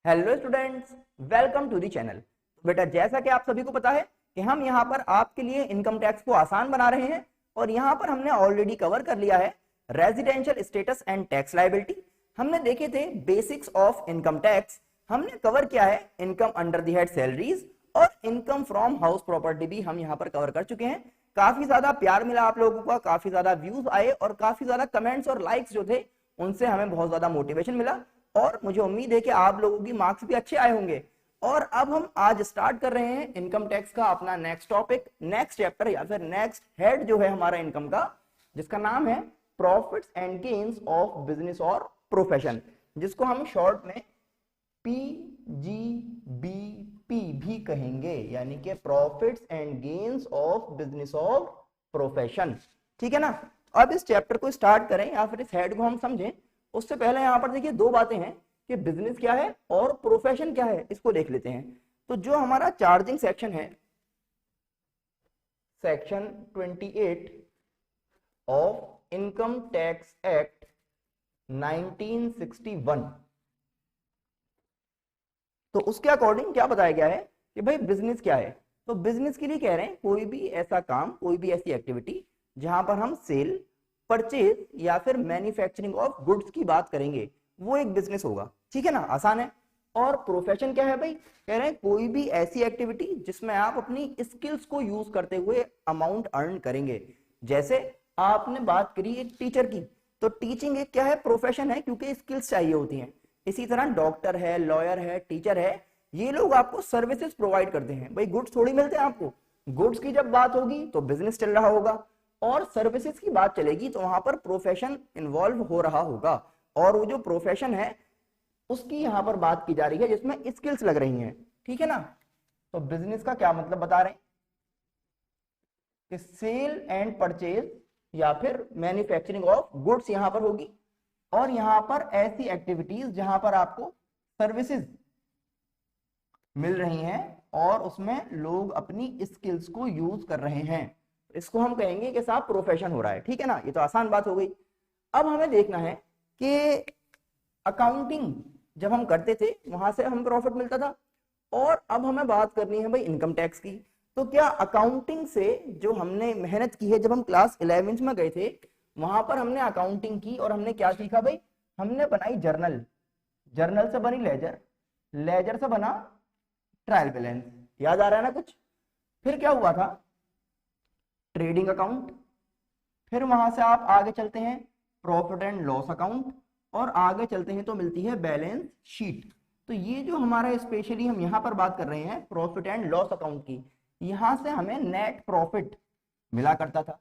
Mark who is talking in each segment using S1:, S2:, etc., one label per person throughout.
S1: Hello students, welcome to the channel. बेटा, जैसा कि आप सभी को पता है कि हम यहाँ पर आपके लिए इनकम टैक्स को आसान बना रहे हैं और यहाँ पर हमने ऑलरेडी कवर कर लिया है residential status and tax liability. हमने देखे थे बेसिक्स ऑफ इनकम टैक्स, हमने कवर किया है income under the head salaries और इनकम फ्रॉम हाउस प्रॉपर्टी भी हम यहाँ पर कवर कर चुके हैं। काफी ज्यादा प्यार मिला आप लोगों का, काफी ज्यादा व्यूज आए और काफी ज्यादा कमेंट्स और लाइक्स जो थे उनसे हमें बहुत ज्यादा मोटिवेशन मिला और मुझे उम्मीद है कि आप लोगों की मार्क्स भी अच्छे आए होंगे। और अब हम आज स्टार्ट कर रहे हैं इनकम टैक्स का अपना नेक्स्ट टॉपिक, नेक्स्ट चैप्टर या फिर नेक्स्ट हेड जो है हमारा इनकम का, जिसका नाम है profits and gains of business और प्रोफेशन, जिसको हम शॉर्ट में PGBP भी कहेंगे, यानी कि profits and gains of business और प्रोफेशन। ठीक है ना। अब इस चैप्टर को स्टार्ट करें या फिर इस हेड को हम समझें उससे पहले यहाँ पर देखिए दो बातें हैं कि बिजनेस क्या है और प्रोफेशन क्या है, इसको देख लेते हैं। तो जो हमारा चार्जिंग सेक्शन है, section 28 of income tax act 1961, तो उसके अकॉर्डिंग क्या बताया गया है कि भाई बिजनेस क्या है। तो बिजनेस के लिए कह रहे हैं कोई भी ऐसा काम, कोई भी ऐसी एक्टिविटी जहां पर हम सेल, परचेज या फिर मैन्युफैक्चरिंग ऑफ गुड्स की बात करेंगे, वो एक बिजनेस होगा। ठीक है ना, आसान है। और प्रोफेशन क्या है भाई, कह रहे हैं कोई भी ऐसी एक्टिविटी जिसमें आप अपनी स्किल्स को यूज करते हुए अमाउंट अर्न करेंगे। जैसे आपने बात करी एक टीचर की, तो टीचिंग एक क्या है, प्रोफेशन है, क्योंकि स्किल्स चाहिए होती हैं। इसी तरह डॉक्टर है, लॉयर है, टीचर है, ये लोग आपको सर्विसेज प्रोवाइड करते हैं। भाई गुड्स थोड़ी मिलते हैं आपको, गुड्स की जब बात होगी तो बिजनेस चल रहा होगा और सर्विसेज की बात चलेगी तो वहां पर प्रोफेशन इन्वॉल्व हो रहा होगा। और वो जो प्रोफेशन है उसकी यहां पर बात की जा रही है जिसमें स्किल्स लग रही हैं। ठीक है ना। तो बिजनेस का क्या मतलब बता रहे हैं कि सेल एंड परचेज या फिर मैन्युफैक्चरिंग ऑफ गुड्स यहां पर होगी और यहां पर ऐसी एक्टिविटीज जहां पर आपको सर्विसेज मिल रही हैं और उसमें लोग अपनी स्किल्स को यूज कर रहे हैं, इसको हम कहेंगे कि साहब प्रोफेशन हो रहा है। ठीक है ना, ये तो आसान बात हो गई। अब हमें देखना है कि अकाउंटिंग जब हम करते थे वहां से हमें प्रॉफिट मिलता था और अब हमें बात करनी है भाई इनकम टैक्स की। तो क्या अकाउंटिंग से जो हमने मेहनत की है, जब हम क्लास 11th में गए थे वहां पर हमने अकाउंटिंग की और हमने क्या सीखा भाई, हमने बनाई जर्नल, जर्नल से बनी लेजर, लेजर से बना ट्रायल बैलेंस। याद आ रहा है ना कुछ। फिर क्या हुआ था, ट्रेडिंग अकाउंट, फिर वहां से आप आगे चलते हैं प्रॉफिट एंड लॉस अकाउंट और आगे चलते हैं तो मिलती है बैलेंस शीट। तो ये जो हमारा स्पेशली हम यहां पर बात कर रहे हैं प्रॉफिट एंड लॉस अकाउंट की, यहां से हमें नेट प्रॉफिट मिला करता था।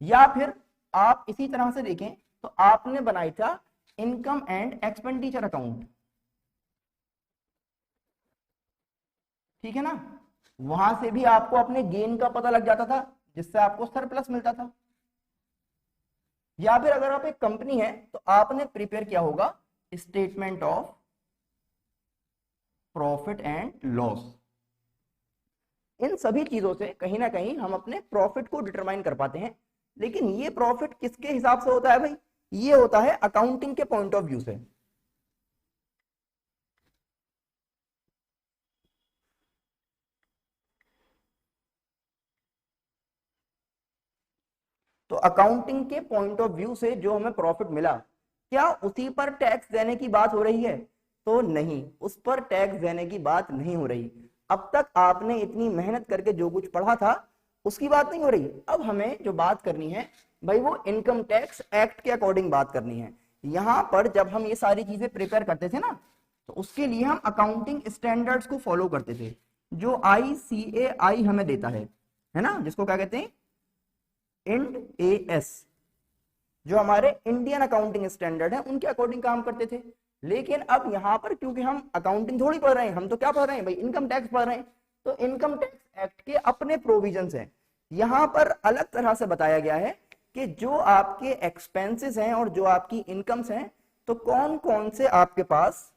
S1: या फिर आप इसी तरह से देखें तो आपने बनाई था इनकम एंड एक्सपेंडिचर अकाउंट। ठीक है ना, वहां से भी आपको अपने गेन का पता लग जाता था जिससे आपको सरप्लस मिलता था। या फिर अगर आप एक कंपनी है तो आपने प्रिपेयर किया होगा statement of profit and loss. इन सभी चीजों से कहीं ना कहीं हम अपने प्रॉफिट को डिटरमाइन कर पाते हैं। लेकिन ये प्रॉफिट किसके हिसाब से होता है भाई, ये होता है अकाउंटिंग के पॉइंट ऑफ व्यू से। तो अकाउंटिंग के पॉइंट ऑफ व्यू से जो हमें प्रॉफिट मिला, क्या उसी पर टैक्स देने की बात हो रही है? तो नहीं, उस पर टैक्स देने की बात नहीं हो रही। अब तक आपने इतनी मेहनत करके जो कुछ पढ़ा था उसकी बात नहीं हो रही। अब हमें जो बात करनी है भाई वो इनकम टैक्स एक्ट के अकॉर्डिंग बात करनी है। यहां पर जब हम ये सारी चीजें प्रिपेयर करते थे ना, तो उसके लिए हम अकाउंटिंग स्टैंडर्ड्स को फॉलो करते थे जो ICAI हमें देता है ना, जिसको क्या कहते हैं, इंड AS, जो हमारे इंडियन अकाउंटिंग स्टैंडर्ड है उनके अकॉर्डिंग काम करते थे। लेकिन अब यहां पर क्योंकि हम अकाउंटिंग थोड़ी पढ़ रहे हैं, हम तो क्या पढ़ रहे हैं भाई, इनकम टैक्स पढ़ रहे हैं। तो इनकम टैक्स एक्ट के अपने प्रोविजंस हैं, यहां पर अलग तरह से बताया गया है कि जो आपके एक्सपेंसेस हैं और जो आपकी इनकम्स हैं, तो कौन कौन से आपके पास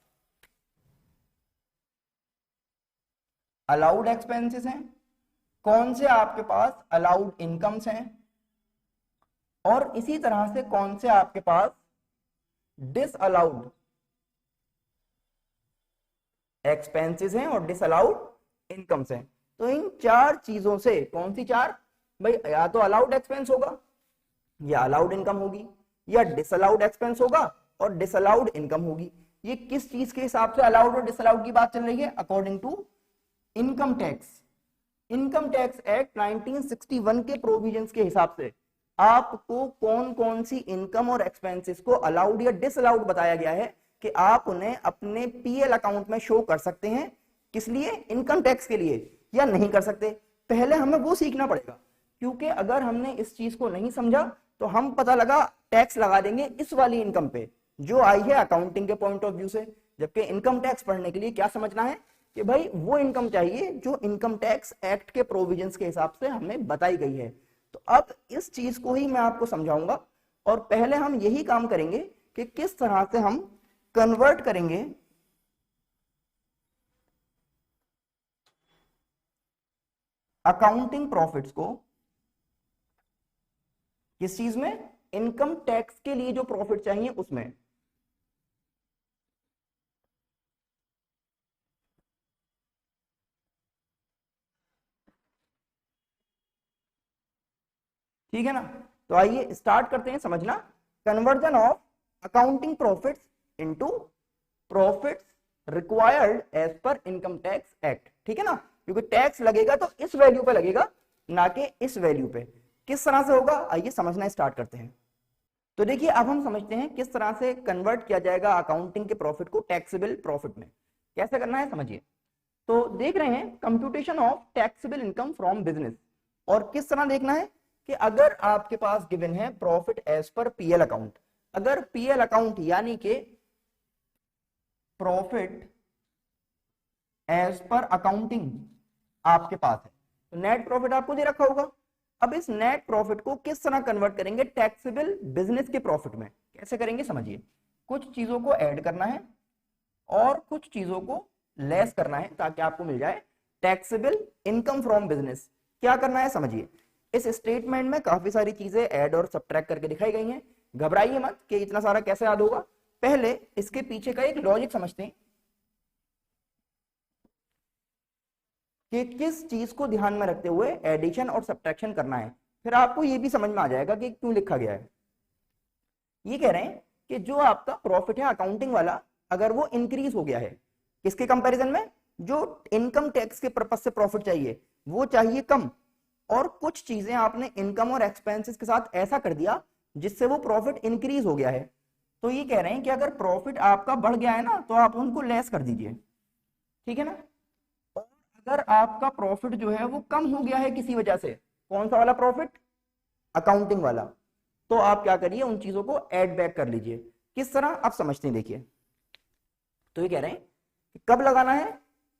S1: अलाउड एक्सपेंसेस हैं, कौन से आपके पास अलाउड इनकम्स हैं और इसी तरह से कौन से आपके पास डिसअलाउड एक्सपेंसेस हैं और डिसअलाउड इनकम्स हैं। तो इन चार चीजों से, कौन सी चार भाई, या तो अलाउड एक्सपेंस होगा, या अलाउड इनकम होगी, या डिसअलाउड एक्सपेंस होगा और डिसअलाउड इनकम होगी। ये किस चीज के हिसाब से अलाउड और डिसअलाउड की बात चल रही है? According to income tax, income tax act 1961 के प्रोविजंस के हिसाब से आपको कौन कौन सी इनकम और एक्सपेंसेस को अलाउड या डिसअलाउड बताया गया है कि आप उन्हें अपने पीएल अकाउंट में शो कर सकते हैं, किस लिए? इनकम टैक्स के लिए, या नहीं कर सकते। पहले हमें वो सीखना पड़ेगा, क्योंकि अगर हमने इस चीज को नहीं समझा तो हम पता लगा टैक्स लगा देंगे इस वाली इनकम पे जो आई है अकाउंटिंग के पॉइंट ऑफ व्यू से। जबकि इनकम टैक्स पढ़ने के लिए क्या समझना है कि भाई वो इनकम चाहिए जो इनकम टैक्स एक्ट के प्रोविजंस के हिसाब से हमें बताई गई है। तो अब इस चीज को ही मैं आपको समझाऊंगा, और पहले हम यही काम करेंगे कि किस तरह से हम कन्वर्ट करेंगे अकाउंटिंग प्रॉफिट्स को किस चीज में? इनकम टैक्स के लिए जो प्रॉफिट चाहिए उसमें। ठीक है ना? तो आइए स्टार्ट करते हैं समझना। Conversion of accounting profits into profits required as per income tax act. ठीक है ना? क्योंकि टैक्स लगेगा तो इस वैल्यू पे लगेगा, ना कि इस वैल्यू पे। किस तरह से होगा, आइए समझना स्टार्ट करते हैं। तो देखिए अब हम समझते हैं किस तरह से कन्वर्ट किया जाएगा अकाउंटिंग के प्रॉफिट को टैक्सेबल प्रॉफिट में। कैसे करना है समझिए। तो देख रहे हैं computation of taxable income from business, और किस तरह देखना है कि अगर आपके पास गिवन है profit as per PL account, अगर पीएल अकाउंट यानी कि प्रॉफिट एज पर अकाउंटिंग आपके पास है, तो नेट प्रॉफिट आपको दे रखा होगा। अब इस नेट प्रॉफिट को किस तरह कन्वर्ट करेंगे टैक्सेबल बिजनेस के प्रॉफिट में? कैसे करेंगे समझिए। कुछ चीजों को ऐड करना है और कुछ चीजों को लेस करना है ताकि आपको मिल जाए टैक्सेबल इनकम फ्रॉम बिजनेस। क्या करना है समझिए। इस स्टेटमेंट में काफी सारी चीजें ऐड और सब्ट्रैक्ट करके दिखाई गई हैं। घबराइए मत कि इतना सारा कैसे याद होगा, पहले इसके पीछे का एक लॉजिक समझते हैं कि किस चीज को ध्यान में रखते हुए एडिशन और सब्ट्रैक्शन करना है। फिर आपको ये भी समझ में आ जाएगा कि क्यों लिखा गया है। ये कह रहे हैं कि जो आपका प्रॉफिट है अकाउंटिंग वाला, अगर वो इंक्रीज हो गया है किसके कंपैरिजन में? जो इनकम टैक्स के पर्पज से प्रॉफिट चाहिए वो चाहिए कम, और कुछ चीजें आपने इनकम और एक्सपेंसेस के साथ ऐसा कर दिया जिससे वो प्रॉफिट इंक्रीज हो गया है। तो ये कह रहे हैं कि अगर प्रॉफिट आपका बढ़ गया है ना तो आप उनको लेस कर दीजिए। ठीक है ना? और अगर आपका प्रॉफिट जो है वो कम हो गया है किसी वजह से, कौन सा वाला प्रॉफिट? अकाउंटिंग वाला, तो आप क्या करिए उन चीजों को ऐड बैक कर लीजिए। किस तरह आप समझते हैं देखिए। तो ये कह रहे हैं कि कब लगाना है?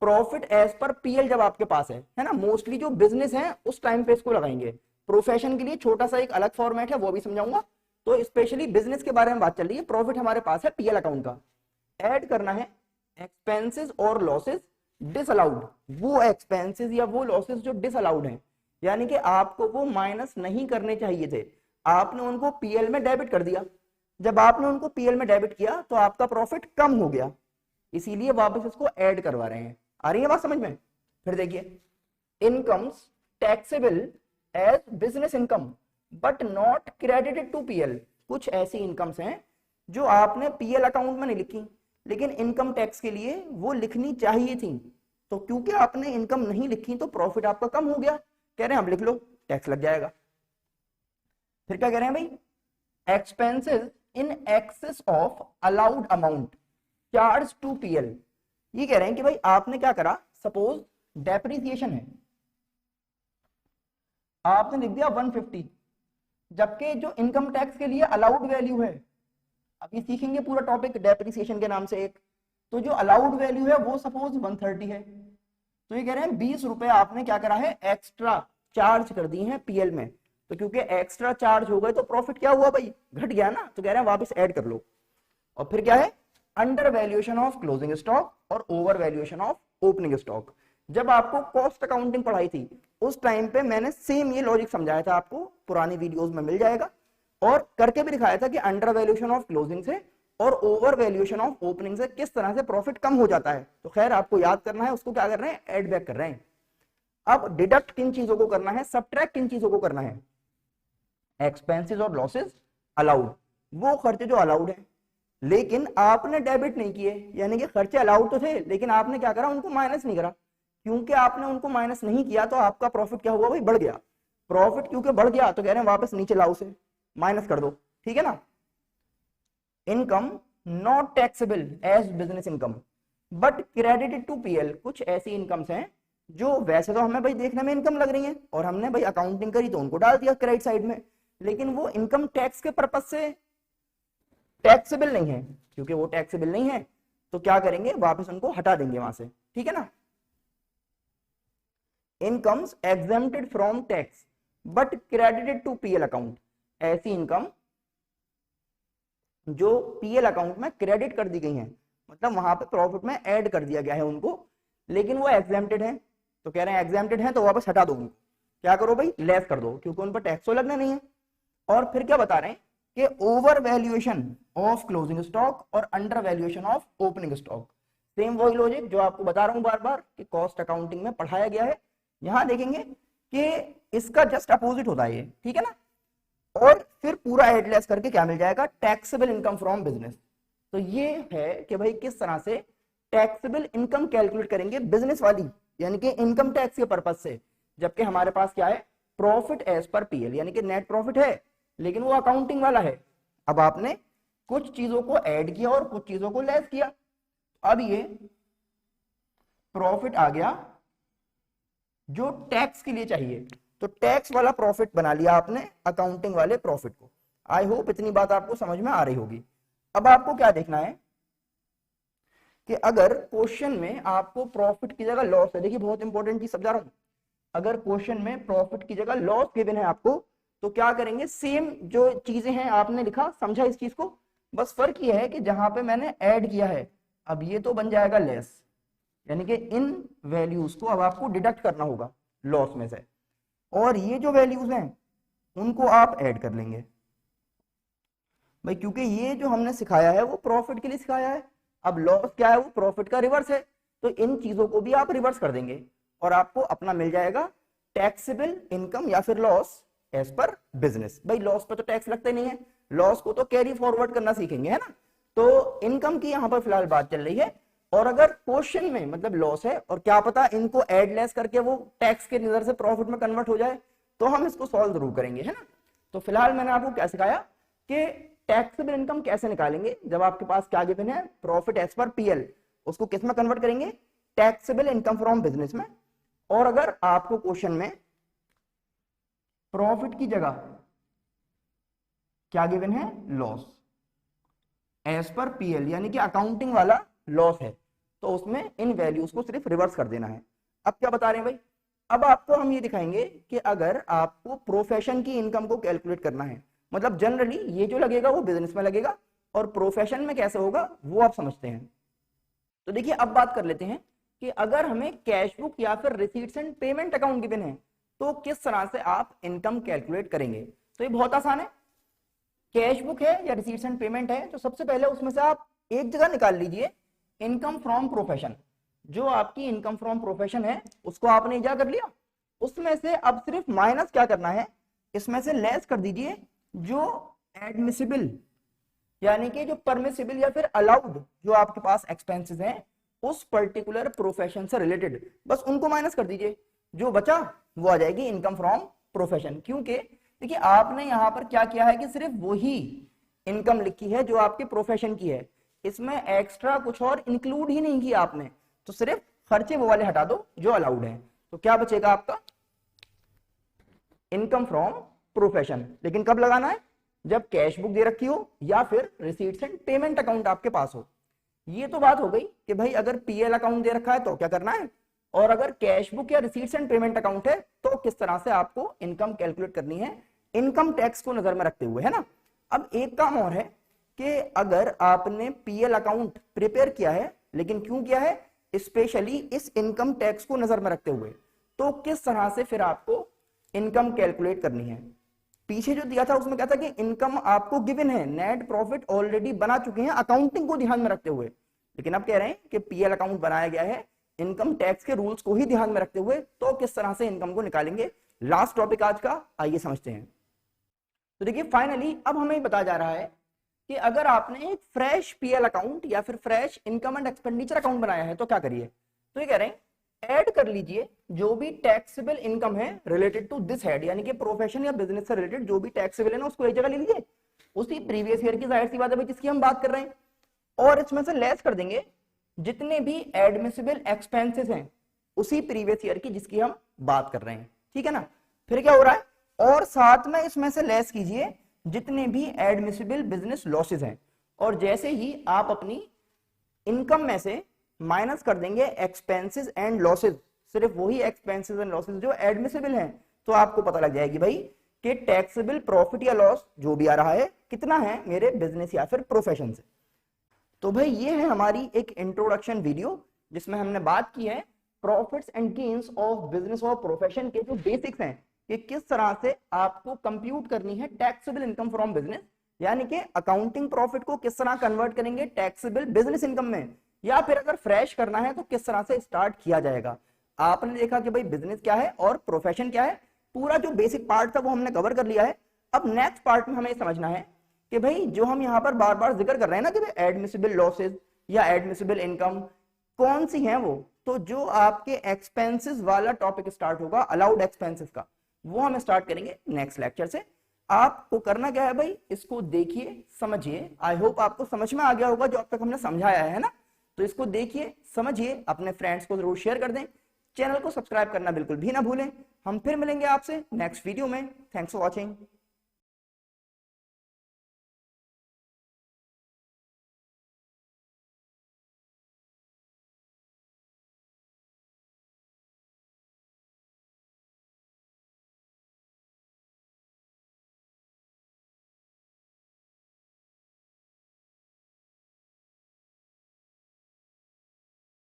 S1: प्रॉफिट एज पर पीएल जब आपके पास है ना। मोस्टली जो बिजनेस है उस टाइम पे इसको लगाएंगे। प्रोफेशन के लिए छोटा सा एक अलग फॉर्मेट है, वो भी समझाऊंगा। तो स्पेशली बिजनेस के बारे में बात चल रही है। प्रॉफिट हमारे पास है पीएल अकाउंट का, ऐड करना है एक्सपेंसेस और लॉसेस डिसअलाउड, वो एक्सपेंसेस या वो लॉसेस जो डिसअलाउड हैं, यानी कि आपको वो माइनस नहीं करने चाहिए थे, आपने उनको पीएल में डेबिट कर दिया। जब आपने उनको पीएल में डेबिट किया तो आपका प्रॉफिट कम हो गया, इसीलिए वापस इसको ऐड करवा रहे हैं। आ रही है बात समझ में? फिर देखिए, incomes taxable as business income but not credited to PL. कुछ ऐसी इनकम्स हैं जो आपने पीएल अकाउंट में नहीं लिखी, लेकिन इनकम टैक्स के लिए वो लिखनी चाहिए थी। तो क्योंकि आपने इनकम नहीं लिखी तो प्रॉफिट आपका कम हो गया। कह रहे हैं अब लिख लो, टैक्स लग जाएगा। फिर क्या कह रहे हैं भाई? Expenses in excess of allowed amount charge to PL. ये कह रहे हैं कि भाई आपने क्या करा, सपोज डेप्रिसिएशन है, आपने लिख दिया 150, जबकि जो इनकम टैक्स के लिए अलाउड वैल्यू है, अभी सीखेंगे पूरा टॉपिक डेप्रिसिएशन के नाम से एक, तो जो अलाउड वैल्यू है वो सपोज 130 है। तो ये कह रहे हैं 20 रुपए आपने क्या करा है, एक्स्ट्रा चार्ज कर दी है पीएल में। तो क्योंकि एक्स्ट्रा चार्ज हो गए तो प्रॉफिट क्या हुआ भाई, घट गया ना। तो कह रहे हैं वापस ऐड कर लो। और फिर क्या है, under valuation of closing stock और over valuation of opening stock. जब आपको कॉस्ट अकाउंटिंग पढ़ाई थी उस टाइम पे मैंने सेम ये लॉजिक समझाया था, आपको पुरानी वीडियोस में मिल जाएगा, और करके भी दिखाया था कि अंडर वैल्यूएशन ऑफ क्लोजिंग से और ओवर वैल्यूएशन ऑफ ओपनिंग से किस तरह से प्रॉफिट कम हो जाता है। तो खैर आपको याद करना है, उसको क्या कर रहे हैं, एड बैक कर रहे हैं। अब डिडक्ट किन चीजों को करना है, सब्ट्रैक्ट किन चीजों को करना है, एक्सपेंसेस और लॉसेस अलाउड, वो खर्चे जो अलाउड है लेकिन आपने डेबिट नहीं किए, यानी कि खर्चे अलाउड तो थे लेकिन आपने क्या करा, उनको माइनस नहीं करा। क्योंकि आपने उनको माइनस नहीं किया तो आपका प्रॉफिट क्या हुआ भाई, बढ़ गया। प्रॉफिट क्योंकि बढ़ गया तो कह रहे हैं वापस नीचे लाओ, उसे माइनस कर दो, ठीक है ना। Income not taxable as business income but credited to PL, कुछ ऐसी इनकम्स हैं जो वैसे तो हमें भाई देखने में इनकम लग रही है और हमने भाई अकाउंटिंग करी तो उनको डाल दिया क्रेडिट साइड में, लेकिन वो इनकम टैक्स के पर्पज से टैक्सेबल नहीं है। क्योंकि वो टैक्सेबल नहीं है तो क्या करेंगे, वापस उनको हटा देंगे वहां से, ठीक है ना। Incomes exempted from tax but credited to PL account, ऐसी इनकम जो पीएल अकाउंट में क्रेडिट कर दी गई हैं, मतलब वहां पे प्रॉफिट में ऐड कर दिया गया है उनको, लेकिन वो एग्जेम्प्टेड है। तो कह रहे हैं एग्जेम्प्टेड है तो वापस हटा दो उनको, क्या करो भाई, लेस कर दो, क्योंकि उन पर टैक्स तो लगना नहीं है। और फिर क्या बता रहे हैं कि over valuation of closing stock और under valuation of opening stock, same वही लॉजिक जो आपको बता रहा हूं बार बार कि कॉस्ट अकाउंटिंग में पढ़ाया गया है। यहां देखेंगे कि इसका जस्ट अपोजिट होता है ये, ठीक है ना। और फिर पूरा एडलेस करके क्या मिल जाएगा, टैक्सेबल इनकम फ्रॉम बिजनेस। तो ये है कि भाई किस तरह से टैक्सेबल इनकम कैलकुलेट करेंगे बिजनेस वाली, यानी कि इनकम टैक्स के पर्पज से, जबकि हमारे पास क्या है, प्रॉफिट एज पर पीएल, यानी कि नेट प्रॉफिट है लेकिन वो अकाउंटिंग वाला है। अब आपने कुछ चीजों को ऐड किया और कुछ चीजों को लेस किया, अब ये प्रॉफिट आ गया जो टैक्स के लिए चाहिए, तो टैक्स वाला प्रॉफिट बना लिया आपने अकाउंटिंग वाले प्रॉफिट को। आई होप इतनी बात आपको समझ में आ रही होगी। अब आपको क्या देखना है कि अगर क्वेश्चन में आपको प्रॉफिट की जगह लॉस है, देखिए बहुत इंपॉर्टेंट चीज समझा रहा हूं, अगर क्वेश्चन में प्रॉफिट की जगह लॉस गिवन है आपको तो क्या करेंगे, सेम जो चीजें हैं आपने लिखा, समझा इस चीज को, बस फर्क ये है कि जहां पे मैंने ऐड किया है अब ये तो बन जाएगा लेस, यानी कि इन वैल्यूज को अब आपको डिडक्ट करना होगा लॉस में से, और ये जो वैल्यूज हैं उनको आप ऐड कर लेंगे भाई, क्योंकि ये जो हमने सिखाया है वो प्रॉफिट के लिए सिखाया है। अब लॉस क्या है, वो प्रॉफिट का रिवर्स है, तो इन चीजों को भी आप रिवर्स कर देंगे और आपको अपना मिल जाएगा टैक्सेबल इनकम या फिर लॉस एज पर बिजनेस। भाई लॉस पे तो टैक्स लगते नहीं है, लॉस को तो कैरी फॉरवर्ड करना सीखेंगे, है ना। तो इनकम की यहां पर फिलहाल बात चल रही है, और अगर क्वेश्चन में मतलब लॉस है और क्या पता इनको एड लेस करके वो टैक्स के नजर से प्रॉफिट में कन्वर्ट हो जाए, तो हम इसको सॉल्व जरूर करेंगे, है ना। तो फिलहाल मैंने आपको क्या सिखाया कि टैक्सेबल इनकम कैसे निकालेंगे, जब आपके पास क्या गिवन है, प्रॉफिट एज पर पीएल, उसको किस में कन्वर्ट करेंगे, टैक्सेबल इनकम फ्रॉम बिजनेस में। और अगर आपको क्वेश्चन में प्रॉफिट की जगह क्या गिवन है, लॉस एज पर पीएल, यानी कि अकाउंटिंग वाला लॉस है, तो उसमें इन वैल्यूज को सिर्फ रिवर्स कर देना है। अब क्या बता रहे हैं भाई, अब आपको हम ये दिखाएंगे कि अगर आपको प्रोफेशन की इनकम को कैलकुलेट करना है, मतलब जनरली ये जो लगेगा वो बिजनेस में लगेगा और प्रोफेशन में कैसे होगा वो आप समझते हैं। तो देखिए अब बात कर लेते हैं कि अगर हमें कैश बुक या फिर receipts and payment account given है तो किस तरह से आप इनकम कैलकुलेट करेंगे। तो ये बहुत आसान है, कैश बुक है या रिसीट्स एंड पेमेंट है तो सबसे पहले उसमें से आप एक जगह निकाल लीजिए इनकम फ्रॉम प्रोफेशन, जो आपकी इनकम फ्रॉम प्रोफेशन है उसको आपने इजा कर लिया, उसमें से अब सिर्फ माइनस क्या करना है, इसमें से लेस कर दीजिए जो एडमिसिबल यानी कि जो परमिसिबल या फिर अलाउड जो आपके पास एक्सपेंसेस हैं उस पर्टिकुलर प्रोफेशन से रिलेटेड, बस उनको माइनस कर दीजिए, जो बचा वो आ जाएगी इनकम फ्रॉम प्रोफेशन। क्योंकि देखिए आपने यहां पर क्या किया है कि सिर्फ वही इनकम लिखी है जो आपके प्रोफेशन की है, इसमें एक्स्ट्रा कुछ और इंक्लूड ही नहीं किया आपने, तो सिर्फ खर्चे वो वाले हटा दो जो अलाउड है, तो क्या बचेगा आपका इनकम फ्रॉम प्रोफेशन। लेकिन कब लगाना है, जब कैश बुक दे रखी हो या फिर रिसीट्स एंड पेमेंट अकाउंट आपके पास हो। ये तो बात हो गई कि भाई अगर पीएल अकाउंट दे रखा है तो क्या करना है, और अगर कैश बुक या रिसीट्स एंड पेमेंट अकाउंट है तो किस तरह से आपको इनकम कैलकुलेट करनी है इनकम टैक्स को नजर में रखते हुए, है ना। अब एक काम और है कि अगर आपने पीएल अकाउंट प्रिपेयर किया है, लेकिन क्यों किया है, स्पेशली इस इनकम टैक्स को नजर में रखते हुए, तो किस तरह से फिर आपको इनकम कैलकुलेट करनी है। पीछे जो दिया था उसमें क्या था कि इनकम आपको गिवन है, नेट प्रॉफिट ऑलरेडी बना चुके हैं अकाउंटिंग को ध्यान में रखते हुए, लेकिन अब कह रहे हैं कि पीएल अकाउंट बनाया गया है इनकम टैक्स के रूल्स को ही ध्यान में रखते हुए, तो किस तरह से इनकम को निकालेंगे, लास्ट टॉपिक आज का, आइए समझते हैं। तो देखिए फाइनली अब हमें बताया जा रहा है कि अगर आपने एक फ्रेश पीएल अकाउंट या फिर fresh income and expenditure account बनाया है तो क्या करिए, तो ये कह रहे हैं ऐड कर लीजिए जो भी टैक्सेबल इनकम है रिलेटेड टू दिस हेड, यानी कि प्रोफेशन या बिजनेस से रिलेटेड जो भी टैक्सेबल है ना उसको एक जगह ले लीजिए, उसी प्रीवियस ईयर की, जाहिर सी बात है जिसकी हम बात कर रहे हैं, और इसमें से लेस कर देंगे जितने भी एडमिसिबल एक्सपेंसेस हैं उसी प्रीवियस ईयर की जिसकी हम बात कर रहे हैं, ठीक है ना। फिर क्या हो रहा है, और साथ में इसमें से लेस कीजिए जितने भी एडमिसिबल बिजनेस लॉसेस हैं, और जैसे ही आप अपनी इनकम में से माइनस कर देंगे एक्सपेंसेस एंड लॉसेस, सिर्फ वही एक्सपेंसेस एंड लॉसेस जो एडमिसिबल हैं, तो आपको पता लग जाएगी भाई कि टैक्सेबल प्रॉफिट या लॉस जो भी आ रहा है कितना है मेरे बिजनेस या फिर प्रोफेशन से। तो भाई ये है हमारी एक इंट्रोडक्शन वीडियो जिसमें हमने बात की है profits and gains of business और प्रोफेशन के जो बेसिक्स हैं कि किस तरह से आपको कंप्यूट करनी है टैक्सेबल इनकम फ्रॉम बिजनेस, यानी कि अकाउंटिंग प्रॉफिट को किस तरह कन्वर्ट करेंगे टैक्सेबल बिजनेस इनकम में, या फिर अगर फ्रेश करना है तो किस तरह से स्टार्ट किया जाएगा। आपने देखा कि भाई बिजनेस क्या है और प्रोफेशन क्या है, पूरा जो बेसिक पार्ट था वो हमने कवर कर लिया है। अब नेक्स्ट पार्ट में हमें समझना है कि भाई जो हम यहाँ पर बार बार जिक्र कर रहे हैं ना कि भाई एडमिसिबल लॉसेज या एडमिसिबल इनकम कौन सी है, वो तो जो आपके एक्सपेंसेस वाला टॉपिक स्टार्ट होगा अलाउड एक्सपेंसेस का, वो हम स्टार्ट करेंगे नेक्स्ट लेक्चर से। आपको करना क्या है भाई, इसको देखिए समझिए, आई होप आपको समझ में आ गया होगा जो अब तक हमने समझाया है ना, तो इसको देखिए समझिए, अपने फ्रेंड्स को जरूर शेयर कर दें, चैनल को सब्सक्राइब करना बिल्कुल भी ना भूलें। हम फिर मिलेंगे आपसे नेक्स्ट वीडियो में। Thanks for watching.